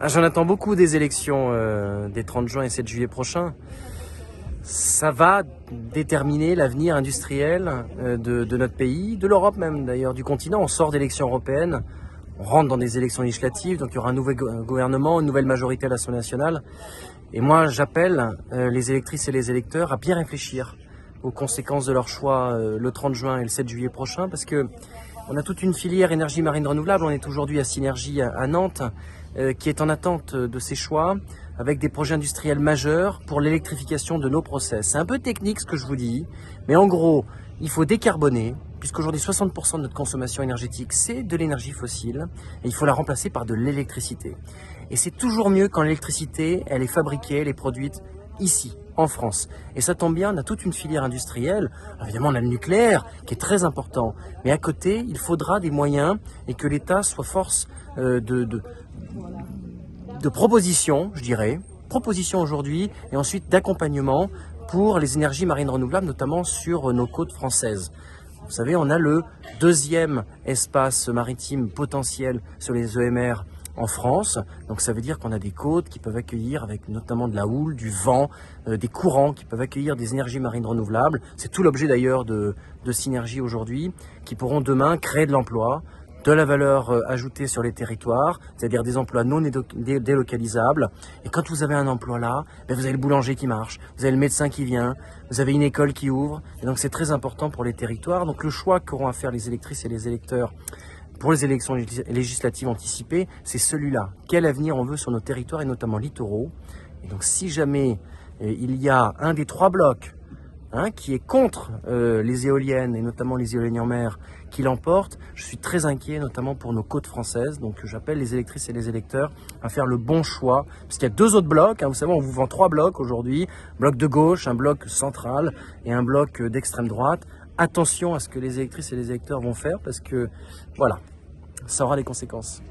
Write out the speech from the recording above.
J'en attends beaucoup des élections des 30 juin et 7 juillet prochains. Ça va déterminer l'avenir industriel de notre pays, de l'Europe même d'ailleurs, du continent. On sort d'élections européennes, on rentre dans des élections législatives, donc il y aura un nouvel gouvernement, une nouvelle majorité à l'Assemblée nationale. Et moi j'appelle les électrices et les électeurs à bien réfléchir aux conséquences de leur choix le 30 juin et le 7 juillet prochain, parce que on a toute une filière énergie marine renouvelable. On est aujourd'hui à Synergie à Nantes, qui est en attente de ces choix, avec des projets industriels majeurs pour l'électrification de nos process. C'est un peu technique ce que je vous dis, mais en gros, il faut décarboner, puisqu'aujourd'hui 60% de notre consommation énergétique, c'est de l'énergie fossile, et il faut la remplacer par de l'électricité. Et c'est toujours mieux quand l'électricité, elle est fabriquée, elle est produite ici, en France. Et ça tombe bien, on a toute une filière industrielle. Alors évidemment, on a le nucléaire, qui est très important. Mais à côté, il faudra des moyens et que l'État soit force de proposition, je dirais. Proposition aujourd'hui et ensuite d'accompagnement pour les énergies marines renouvelables, notamment sur nos côtes françaises. Vous savez, on a le deuxième espace maritime potentiel sur les EMR en France, donc ça veut dire qu'on a des côtes qui peuvent accueillir, avec notamment de la houle, du vent, des courants qui peuvent accueillir des énergies marines renouvelables. C'est tout l'objet d'ailleurs de Synergie aujourd'hui, qui pourront demain créer de l'emploi, de la valeur ajoutée sur les territoires, c'est-à-dire des emplois non délocalisables. Et quand vous avez un emploi là, vous avez le boulanger qui marche, vous avez le médecin qui vient, vous avez une école qui ouvre, et donc c'est très important pour les territoires. Donc le choix qu'auront à faire les électrices et les électeurs pour les élections législatives anticipées, c'est celui-là. Quel avenir on veut sur nos territoires et notamment littoraux. Et donc si jamais il y a un des trois blocs qui est contre les éoliennes et notamment les éoliennes en mer qui l'emportent, je suis très inquiet notamment pour nos côtes françaises. Donc j'appelle les électrices et les électeurs à faire le bon choix, parce qu'il y a deux autres blocs, vous savez, on vous vend trois blocs aujourd'hui, bloc de gauche, un bloc central et un bloc d'extrême droite. Attention à ce que les électrices et les électeurs vont faire, parce que voilà, ça aura des conséquences.